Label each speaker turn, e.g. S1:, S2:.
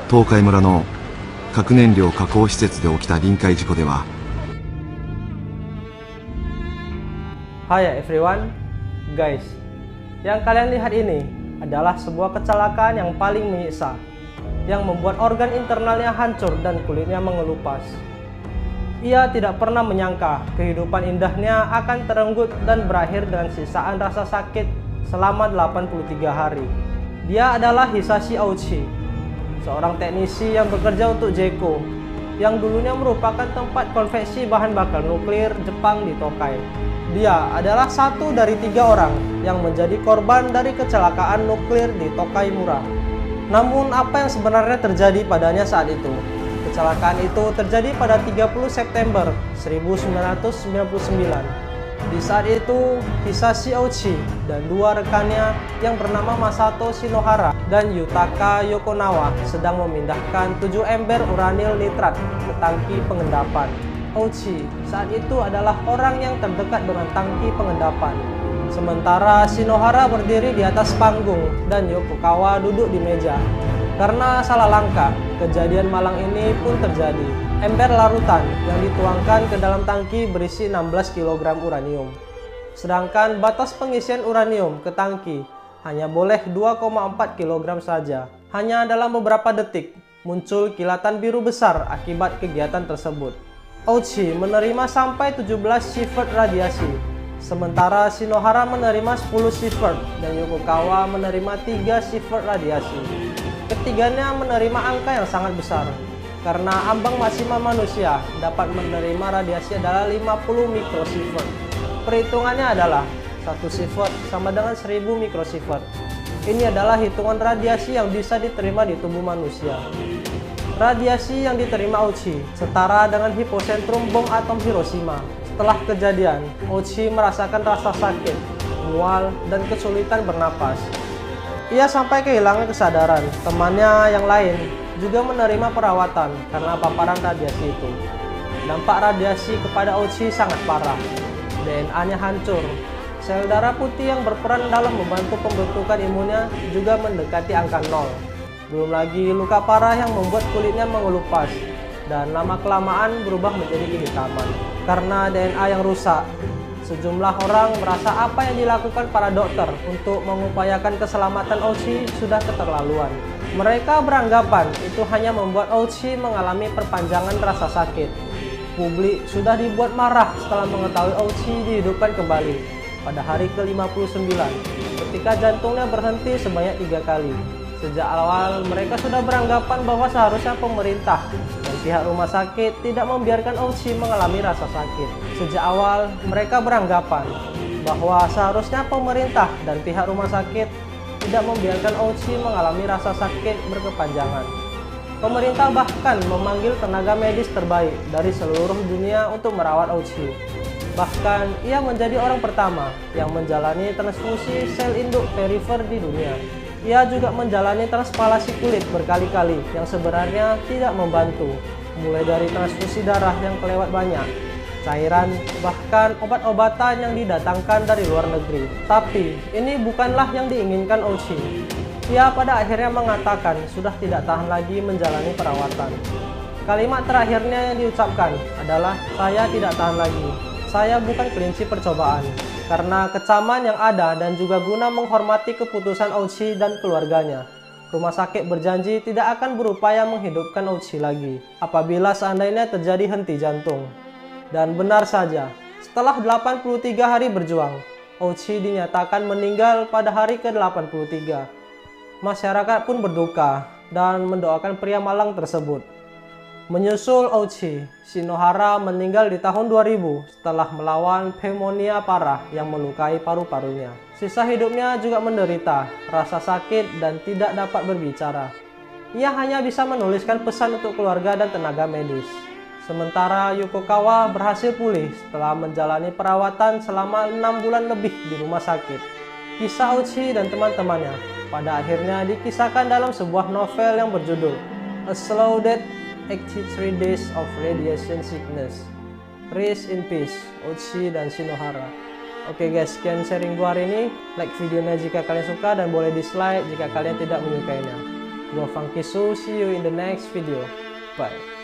S1: 東海村の核燃料加工施設で起きた臨界事故では、
S2: Hai everyone, guys. Yang kalian lihat ini adalah sebuah kecelakaan yang paling menyiksa, yang membuat organ internalnya hancur dan kulitnya mengelupas. Ia tidak pernah menyangka kehidupan indahnya akan terenggut dan berakhir dengan sisaan rasa sakit selama 83 hari. Dia adalah Hisashi Ouchi, seorang teknisi yang bekerja untuk JECO, yang dulunya merupakan tempat konveksi bahan bakar nuklir Jepang di Tokai. Dia adalah satu dari 3 orang yang menjadi korban dari kecelakaan nuklir di Tokai Mura. Namun apa yang sebenarnya terjadi padanya saat itu? Kecelakaan itu terjadi pada 30 September 1999. Di saat itu, Hisashi Ouchi dan 2 rekannya yang bernama Masato Shinohara dan Yutaka Yokonawa sedang memindahkan 7 ember uranil nitrat ke tangki pengendapan. Ouchi saat itu adalah orang yang terdekat dengan tangki pengendapan. Sementara Shinohara berdiri di atas panggung dan Yokokawa duduk di meja. Karena salah langkah, kejadian malang ini pun terjadi. Ember larutan yang dituangkan ke dalam tangki berisi 16 kg uranium. Sedangkan batas pengisian uranium ke tangki hanya boleh 2,4 kg saja. Hanya dalam beberapa detik muncul kilatan biru besar akibat kegiatan tersebut. Ouchi menerima sampai 17 sievert radiasi, sementara Shinohara menerima 10 sievert dan Yokokawa menerima 3 sievert radiasi. Ketiganya menerima angka yang sangat besar, karena ambang maksimal manusia dapat menerima radiasi adalah 50 mikrosievert. Perhitungannya adalah 1 sievert sama dengan 1000 mikrosievert. Ini adalah hitungan radiasi yang bisa diterima di tubuh manusia. Radiasi yang diterima Ouchi setara dengan hipocentrum bom atom Hiroshima. Setelah kejadian, Ouchi merasakan rasa sakit, mual, dan kesulitan bernapas. Ia sampai kehilangan kesadaran. Temannya yang lain juga menerima perawatan karena paparan radiasi itu. Dampak radiasi kepada Ouchi sangat parah. DNA-nya hancur. Sel darah putih yang berperan dalam membantu pembentukan imunnya juga mendekati angka 0. Belum lagi luka parah yang membuat kulitnya mengelupas dan lama-kelamaan berubah menjadi kehitaman. Karena DNA yang rusak, sejumlah orang merasa apa yang dilakukan para dokter untuk mengupayakan keselamatan Ouchi sudah keterlaluan. Mereka beranggapan itu hanya membuat Ouchi mengalami perpanjangan rasa sakit. Publik sudah dibuat marah setelah mengetahui Ouchi dihidupkan kembali pada hari ke-59 ketika jantungnya berhenti sebanyak 3 kali. Sejak awal mereka sudah beranggapan bahwa seharusnya pemerintah dan pihak rumah sakit tidak membiarkan Ouchi mengalami rasa sakit. Sejak awal mereka beranggapan bahwa seharusnya pemerintah dan pihak rumah sakit tidak membiarkan Ouchi mengalami rasa sakit berkepanjangan. Pemerintah bahkan memanggil tenaga medis terbaik dari seluruh dunia untuk merawat Ouchi. Bahkan ia menjadi orang pertama yang menjalani transfusi sel induk perifer di dunia. Ia juga menjalani transpalasi kulit berkali-kali yang sebenarnya tidak membantu, mulai dari transfusi darah yang kelewat banyak, cairan, bahkan obat-obatan yang didatangkan dari luar negeri. Tapi ini bukanlah yang diinginkan Ouchi. Ia pada akhirnya mengatakan sudah tidak tahan lagi menjalani perawatan. Kalimat terakhirnya yang diucapkan adalah, "Saya tidak tahan lagi. Saya bukan kelinci percobaan." Karena kecaman yang ada dan juga guna menghormati keputusan Ouchi dan keluarganya, rumah sakit berjanji tidak akan berupaya menghidupkan Ouchi lagi apabila seandainya terjadi henti jantung. Dan benar saja, setelah 83 hari berjuang, Ouchi dinyatakan meninggal pada hari ke-83. Masyarakat pun berduka dan mendoakan pria malang tersebut. Menyusul Ouchi, Shinohara meninggal di tahun 2000 setelah melawan pneumonia parah yang melukai paru-parunya. Sisa hidupnya juga menderita rasa sakit dan tidak dapat berbicara. Ia hanya bisa menuliskan pesan untuk keluarga dan tenaga medis. Sementara Yokokawa berhasil pulih setelah menjalani perawatan selama 6 bulan lebih di rumah sakit. Kisah Ouchi dan teman-temannya pada akhirnya dikisahkan dalam sebuah novel yang berjudul A Slow Death, 83 Days of Radiation Sickness. Rest in peace, Ouchi dan Shinohara. Oke guys, sekian sharing gua hari ini. Like videonya jika kalian suka dan boleh dislike jika kalian tidak menyukainya. Gua Fangkisu, see you in the next video. Bye.